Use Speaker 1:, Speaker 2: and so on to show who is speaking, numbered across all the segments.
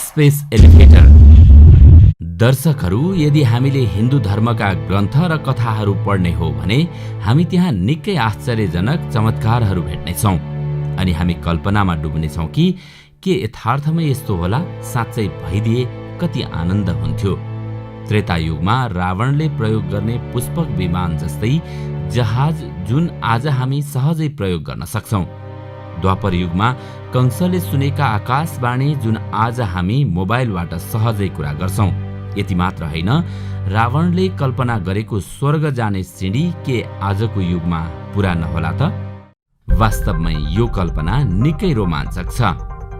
Speaker 1: Space elevator. दर्शकहरू, यदि हामीले हिन्दू धर्मका ग्रन्थ र कथाहरू पढ्ने हो भने हामी त्यहाँ निकै आश्चर्यजनक चमत्कारहरू भेट्नेछौँ अनि हामी कल्पनामा डुब्नेछौँ कि के यथार्थमै यस्तो होला, साँच्चै भइदिए कति आनन्द हुन्थ्यो। त्रेता युगमा रावणले प्रयोग गर्ने पुष्पक विमान जस्तै जहाज जुन आज हामी सहजै प्रयोग गर्न सक्छौं। द्वापर युगमा कंसले सुनेका आकाशवाणी जुन आज हामी मोबाइलबाट सहजै कुरा गर्छौं। यति मात्र होइन, रावणले कल्पना गरेको स्वर्ग जाने सिँढी के आजको युगमा पूरा नहोला त? वास्तवमै यो कल्पना निकै रोमाञ्चक छ।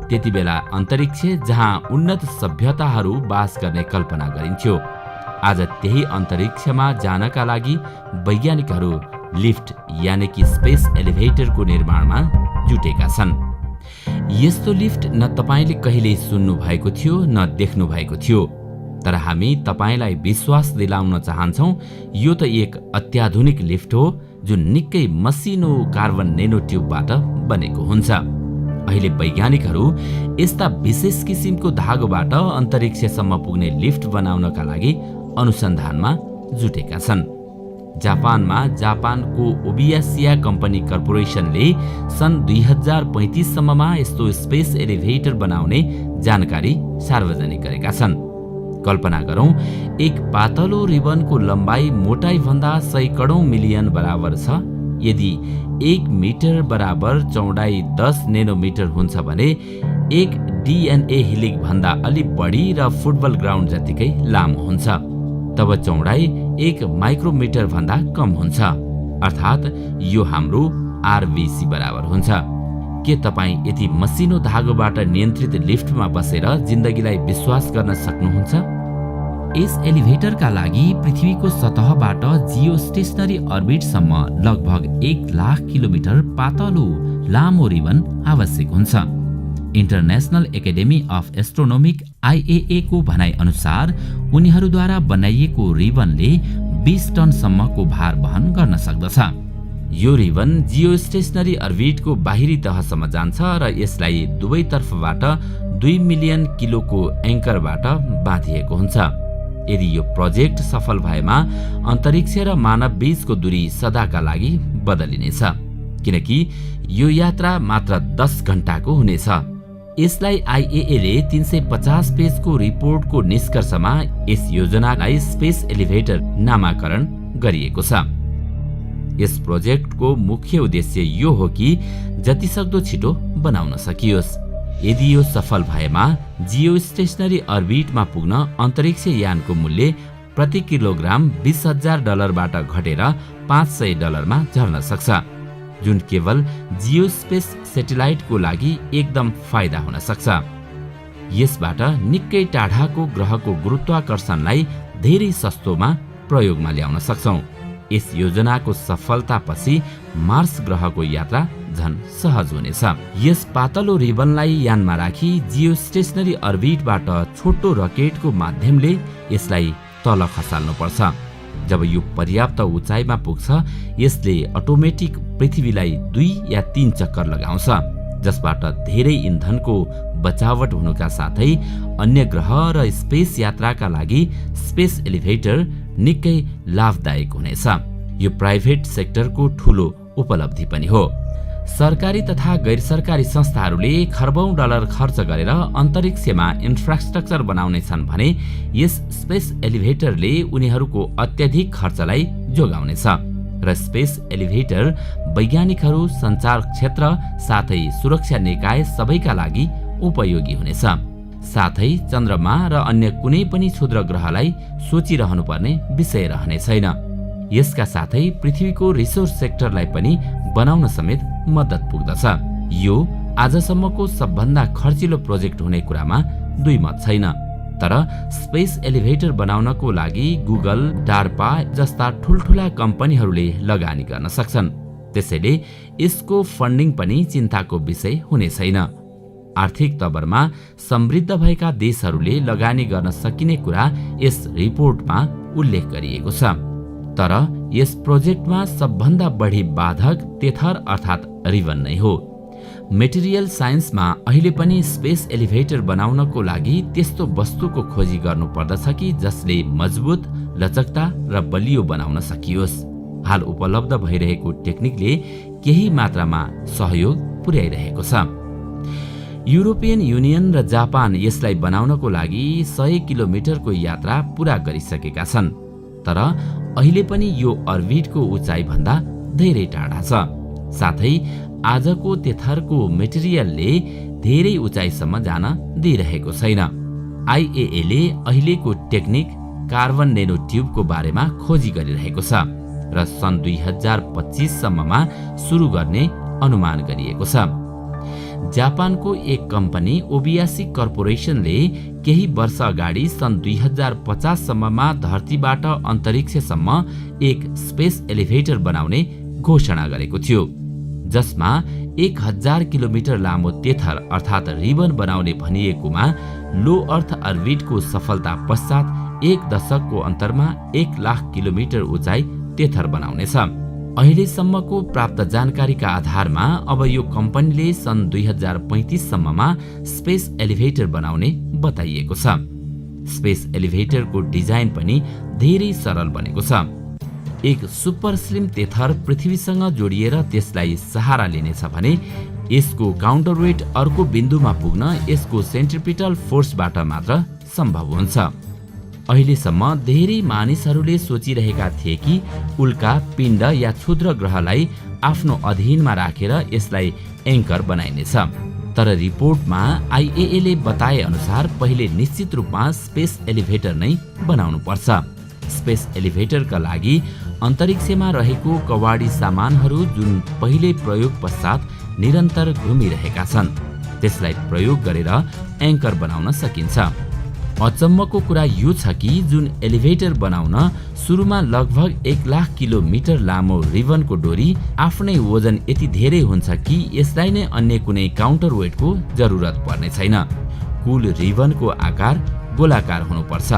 Speaker 1: त्यति बेला अन्तरिक्ष जहाँ उन्नत सभ्यताहरू बास गर्ने कल्पना गरिन्थ्यो, आज त्यही अन्तरिक्षमा जानका लागि वैज्ञानिकहरू लिफ्ट यानि कि स्पेस एलिभेटरको निर्माणमा जुटेका छन्। यस्तो लिफ्ट न तपाईले कहिल्यै सुन्नु भएको थियो न देख्नु भएको थियो, तर हामी तपाईलाई विश्वास दिलाउन चाहन्छौं यो त एक अत्याधुनिक लिफ्ट हो जुन निकै मसिनो कार्बन नेनो ट्युबबाट बनेको हुन्छ। अहिले वैज्ञानिकहरू यस्ता विशेष किसिमको धागोबाट अन्तरिक्षसम्म पुग्ने लिफ्ट बनाउनका लागि अनुसन्धानमा जुटेका छन्। जापानमा जापानको ओबियासिया कम्पनी कर्पोरेसनले सन् 2035 सम्ममा यस्तो स्पेस एलिभेटर बनाउने जानकारी सार्वजनिक गरेका छन्। कल्पना गरौं, एक पातलो रिबनको लम्बाई मोटाई भन्दा सैकडौं मिलियन बराबर छ। यदि 1 मिटर बराबर चौडाई 10 नेनोमिटर हुन्छ भने एक DNA हिलिक भन्दा अलि बढी र फुटबल ग्राउन्ड जतिकै लामो हुन्छ। तब चौडाई 1 माइक्रोमिटर भन्दा कम हुन्छ, अर्थात् यो हाम्रो RBC बराबर हुन्छ। के तपाईँ यति मसिनो धागोबाट नियन्त्रित लिफ्टमा बसेर जिन्दगीलाई विश्वास गर्न सक्नुहुन्छ? यस एलिभेटरका लागि पृथ्वीको सतहबाट जियो स्टेशनरी अर्बिटसम्म लगभग 1 लाख किलोमिटर पातलो लामो रिबन आवश्यक हुन्छ। इन्टरनेशनल एकेडेमी अफ एस्ट्रोनोमिक IAA को भनाइ अनुसार उनीहरूद्वारा बनाइएको रिबनले 20 टनसम्मको भार वहन गर्न सक्दछ। यो रिबन जियो स्टेशनरी अर्बिटको बाहिरी तहसम्म जान्छ र यसलाई दुवै तर्फबाट 2 मिलियन किलोको एङ्करबाट बाँधिएको हुन्छ। यदि यो प्रोजेक्ट सफल भएमा अन्तरिक्ष र मानव बीचको दूरी सदाका लागि बदलिनेछ, किनकि यो यात्रा मात्र 10 घण्टाको हुनेछ। यसलाई IAA ले 350 पेजको रिपोर्टको निष्कर्षमा यस योजनालाई स्पेस एलिभेटर नामाकरण गरिएको छ। यस प्रोजेक्टको मुख्य उद्देश्य यो हो कि जतिसक्दो छिटो बनाउन सकियोस्। यदि यो सफल भएमा जियो स्टेशनरी अर्बिटमा पुग्न अन्तरिक्ष यानको मूल्य प्रति किलोग्राम $20,000 घटेर $500 झर्न सक्छ, जुन केवल जियो स्पेस सेटेलाइटको लागि एकदम फाइदा हुन सक्छ। यसबाट निकै टाढाको ग्रहको गुरुत्वाकर्षणलाई धेरै सस्तोमा प्रयोगमा ल्याउन सक्छौं। यस योजनाको सफलतापछि मार्स ग्रहको यात्रा झन सहज हुनेछ। यस पातलो रिबनलाई यानमा राखी जियो स्टेशनरी अर्बिटबाट छोटो रकेटको माध्यमले यसलाई तल खसाल्नुपर्छ। जब यो पर्याप्त उचाइमा पुग्छ, यसले अटोमेटिक पृथ्वीलाई 2 या 3 चक्कर लगाउँछ, जसबाट धेरै इन्धनको बचावट हुनुका साथै अन्य ग्रह र स्पेस यात्राका लागि स्पेस एलिभेटर निकै लाभदायक हुनेछ। यो प्राइभेट सेक्टरको ठूलो उपलब्धि पनि हो। सरकारी तथा गैर सरकारी संस्थाहरूले खर्बौं डलर खर्च गरेर अन्तरिक्षमा इन्फ्रास्ट्रक्चर बनाउने छन् भने यस स्पेस एलिभेटरले उनीहरूको अत्यधिक खर्चलाई जोगाउनेछ र स्पेस एलिभेटर वैज्ञानिकहरू, सञ्चार क्षेत्र साथै सुरक्षा निकाय सबैका लागि उपयोगी हुनेछ। साथै चन्द्रमा र अन्य कुनै पनि क्षुद्र ग्रहलाई सोचिरहनुपर्ने विषय रहने छैन। यसका साथै पृथ्वीको रिसोर्स सेक्टरलाई पनि बनाउन समेत मद्दत पुग्दछ। यो आजसम्मको सबभन्दा खर्चिलो प्रोजेक्ट हुने कुरामा दुई मत छैन, तर स्पेस एलिभेटर बनाउनको लागि गुगल, डार्पा जस्ता ठुल्ठुला कम्पनीहरूले लगानी गर्न सक्छन्। त्यसैले यसको फन्डिङ पनि चिन्ताको विषय हुने छैन। आर्थिक तवरमा समृद्ध भएका देशहरूले लगानी गर्न सकिने कुरा यस रिपोर्टमा उल्लेख गरिएको छ। तर यस प्रोजेक्टमा सबभन्दा बढी बाधक तेथर अर्थात् रिबन नै हो। मेटेरियल साइन्समा अहिले पनि स्पेस एलिभेटर बनाउनको लागि त्यस्तो वस्तुको खोजी गर्नु पर्दछ कि जसले मजबुत, लचकता र बलियो बनाउन सकियोस्। हाल उपलब्ध भइरहेको टेक्निकले केही मात्रामा सहयोग पुर्याइरहेको छ। युरोपियन युनियन र जापान यसलाई बनाउनको लागि 100 किलोमिटरको यात्रा पूरा गरिसकेका छन्, तर अहिले पनि यो अर्बिटको उचाइ भन्दा धेरै टाढा छ। साथै आजको त्यथरको मेटेरियलले धेरै उचाइसम्म जान दिइरहेको छैन। आईएएले अहिलेको टेक्निक कार्बन नेनो ट्युबको बारेमा खोजी गरिरहेको छ र सन् 2025 सम्ममा सुरु गर्ने अनुमान गरिएको छ। जापानको एक कम्पनी ओबियासी कर्पोरेसनले केही वर्ष अगाडि सन् 2050 सम्ममा धरतीबाट अन्तरिक्षसम्म एक स्पेस एलिभेटर बनाउने घोषणा गरेको थियो, जसमा 1000 किलोमिटर लामो तेथर अर्थात् रिबन बनाउने भनिएकोमा लो अर्थ अर्बिटको सफलता पश्चात 1 दशकको अन्तरमा 1 लाख किलोमिटर उचाइ तेथर बनाउनेछ। अहिलेसम्मको प्राप्त जानकारीका आधारमा अब यो कम्पनीले सन् 2035 सम्ममा स्पेस एलिभेटर बनाउने बताइएको छ। स्पेस एलिभेटरको डिजाइन पनि धेरै सरल बनेको छ। एक सुपर स्लिम तेथर पृथ्वीसँग जोडिएर त्यसलाई सहारा लिनेछ भने यसको काउन्टरवेट अर्को बिन्दुमा पुग्न यसको सेन्ट्रिपिटल फोर्सबाट मात्र सम्भव हुन्छ। अहिलेसम्म धेरै मानिसहरूले सोचिरहेका थिए कि उल्का, पिण्ड या क्षुद्र ग्रहलाई आफ्नो अधीनमा राखेर यसलाई एङ्कर बनाइनेछ। तर रिपोर्टमा आईएएले बताए अनुसार पहिले निश्चित रूपमा स्पेस एलिभेटर नै बनाउनु पर्छ। स्पेस एलिभेटरका लागि अन्तरिक्षमा रहेको कवाडी सामानहरू जुन पहिले प्रयोग पश्चात निरन्तर घुमिरहेका छन्, त्यसलाई प्रयोग गरेर एङ्कर बनाउन सकिन्छ। अचम्मको कुरा यो छ कि जुन एलिभेटर बनाउन सुरुमा लगभग 1 लाख किलोमिटर लामो रिबनको डोरी आफ्नै वजन यति धेरै हुन्छ कि यसलाई नै अन्य कुनै काउन्टर वेटको जरुरत पर्ने छैन। कुल रिबनको आकार गोलाकार हुनुपर्छ,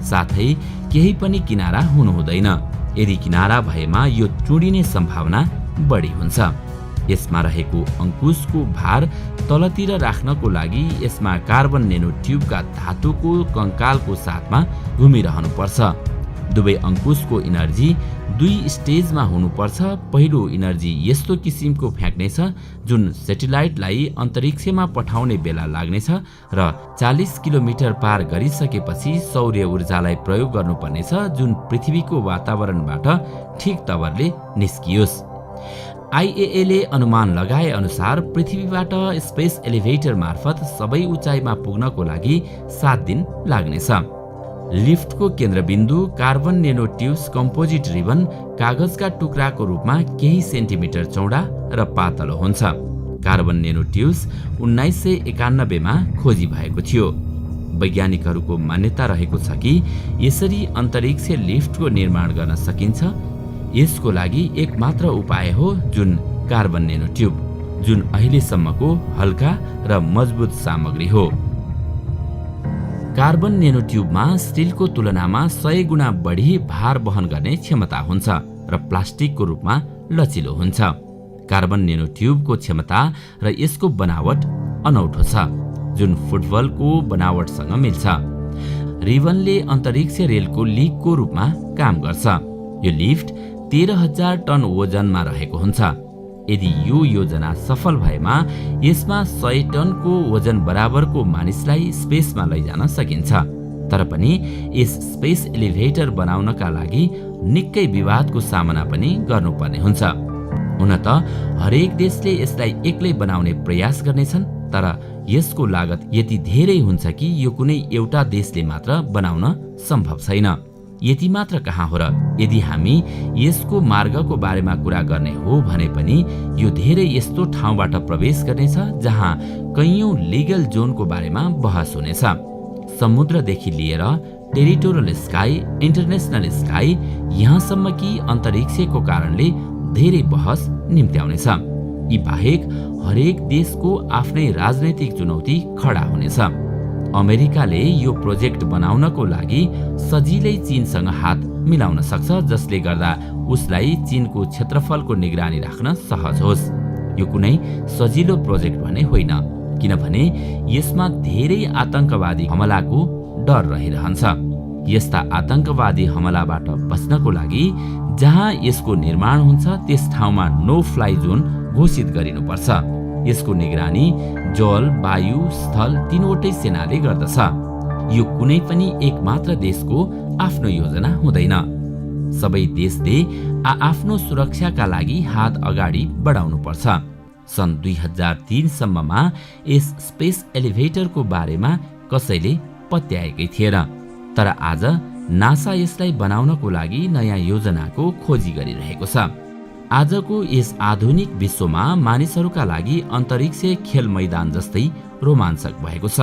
Speaker 1: साथै केही पनि किनारा हुनु हुँदैन। यदि किनारा भएमा यो चुडिने सम्भावना बढी हुन्छ। यसमा रहेको अंकुशको भार तलतिर राख्नको लागि यसमा कार्बन नेनो ट्युबका धातुको कंकालको साथमा घुमिरहनु पर्छ। दुवै अंकुशको इनर्जी 2 स्टेजमा हुनुपर्छ। पहिलो इनर्जी यस्तो किसिमको फ्याँक्नेछ जुन सेटेलाइटलाई अन्तरिक्षमा पठाउने बेला लाग्नेछ र 40 किलोमिटर पार गरिसकेपछि सौर्य ऊर्जालाई प्रयोग गर्नुपर्नेछ जुन पृथ्वीको वातावरणबाट ठिक तवरले निस्कियोस्। आईएएले अनुमान लगाए अनुसार पृथ्वीबाट स्पेस एलिभेटर मार्फत सबै उचाइमा पुग्नको लागि 7 दिन लाग्नेछ। लिफ्टको केन्द्रबिन्दु कार्बन नेनो ट्युब्स कम्पोजिट रिबन कागजका टुक्राको रूपमा केही सेन्टिमिटर चौडा र पातलो हुन्छ। कार्बन नेनो ट्युब्स 1991 मा खोजी भएको थियो। वैज्ञानिकहरूको मान्यता रहेको छ कि यसरी अन्तरिक्ष लिफ्टको निर्माण गर्न सकिन्छ। यसको लागि एक मात्र उपाय हो जुन कार्बन नेनो ट्युब, जुन अहिलेसम्मको हल्का र मजबुत सामग्री हो। कार्बन नेनो ट्युबमा स्टिलको तुलनामा 100 गुणा बढी भार वहन गर्ने क्षमता हुन्छ र प्लास्टिकको रूपमा लचिलो हुन्छ। कार्बन नेनो ट्युबको क्षमता र यसको बनावट अनौठो छ, जुन फुटबलको बनावटसँग मिल्छ। रिबनले अन्तरिक्ष रेलको लिकको रूपमा काम गर्छ। यो लिफ्ट 13,000 टन वजनमा रहेको हुन्छ। यदि यो योजना सफल भएमा यसमा 100 टनको वजन बराबरको मानिसलाई स्पेसमा लैजान सकिन्छ। तर पनि यस स्पेस एलिभेटर बनाउनका लागि निकै विवादको सामना पनि गर्नुपर्ने हुन्छ। हुन त हरेक देशले यसलाई एक्लै बनाउने प्रयास गर्नेछन्, तर यसको लागत यति धेरै हुन्छ कि यो कुनै एउटा देशले मात्र बनाउन सम्भव छैन। यति मात्र कहाँ हो र, यदि हामी यसको मार्गको बारेमा कुरा गर्ने हो भने पनि यो धेरै यस्तो ठाउँबाट प्रवेश गर्नेछ जहाँ कैयौं लिगल जोनको बारेमा बहस हुनेछ। समुद्रदेखि लिएर टेरिटोरियल स्काई, इन्टरनेशनल स्काई, यहाँसम्म कि अन्तरिक्षको कारणले धेरै बहस निम्त्याउनेछ। यी बाहेक हरेक देशको आफ्नै राजनैतिक चुनौती खडा हुनेछ। अमेरिकाले यो प्रोजेक्ट बनाउनको लागि सजिलै चीनसँग हात मिलाउन सक्छ, जसले गर्दा उसलाई चीनको क्षेत्रफलको निगरानी राख्न सहज होस्। यो कुनै सजिलो प्रोजेक्ट भने होइन, किनभने यसमा धेरै आतंकवादी हमलाको डर रहिरहन्छ। यस्ता आतंकवादी हमलाबाट बच्नको लागि जहाँ यसको निर्माण हुन्छ त्यस ठाउँमा नो फ्लाइ जोन घोषित गरिनुपर्छ। यसको निगरानी जल, वायु, स्थल तीनवटै सेनाले गर्दछ। यो कुनै पनि एक मात्र देशको आफ्नो योजना हुँदैन। सबै देशले आफ्नो सुरक्षाका लागि हात अगाडि बढाउनु पर्छ। सन् 2003 सम्ममा यस स्पेस एलिभेटरको बारेमा कसैले पत्याएकै थिएन, तर आज नासा यसलाई बनाउनको लागि नयाँ योजनाको खोजी गरिरहेको छ। आजको यस आधुनिक विश्वमा मानिसहरूका लागि अन्तरिक्ष खेल मैदान जस्तै रोमाञ्चक भएको छ।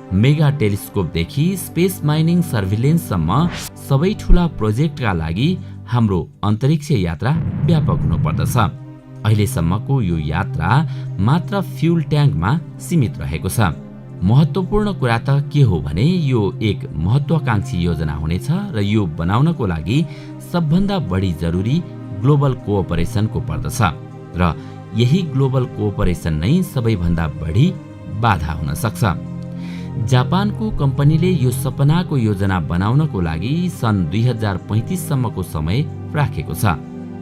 Speaker 1: मेगा टेलिस्कोपदेखि स्पेस माइनिङ सर्भिलेन्ससम्म सबै ठूला प्रोजेक्टका लागि हाम्रो अन्तरिक्ष यात्रा व्यापक हुनुपर्दछ। अहिलेसम्मको यो यात्रा मात्र फ्युल ट्याङ्कमा सीमित रहेको छ। महत्त्वपूर्ण कुरा त के हो भने यो एक महत्त्वाकांक्षी योजना हुनेछ र यो बनाउनको लागि सबभन्दा बढी जरुरी ग्लोबल कोअपरेसनको पर्दछ र यही ग्लोबल कोअपरेसन नै सबैभन्दा बढी बाधा हुन सक्छ। जापानको कम्पनीले यो सपनाको योजना बनाउनको लागि सन् 2035 सम्मको समय राखेको छ।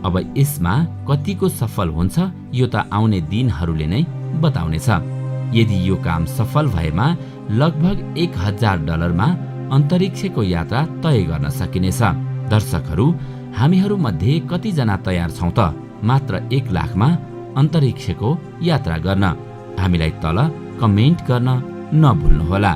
Speaker 1: अब यसमा कतिको सफल हुन्छ यो त आउने दिनहरूले नै बताउनेछ। यदि यो काम सफल भएमा लगभग $1000 अन्तरिक्षको यात्रा तय गर्न सकिनेछ। दर्शकहरू, हामीहरू मध्ये कतिजना तयार छौं त मात्र 1 लाखमा अन्तरिक्षको यात्रा गर्न? हामीलाई तल कमेन्ट गर्न नभुल्नुहोला।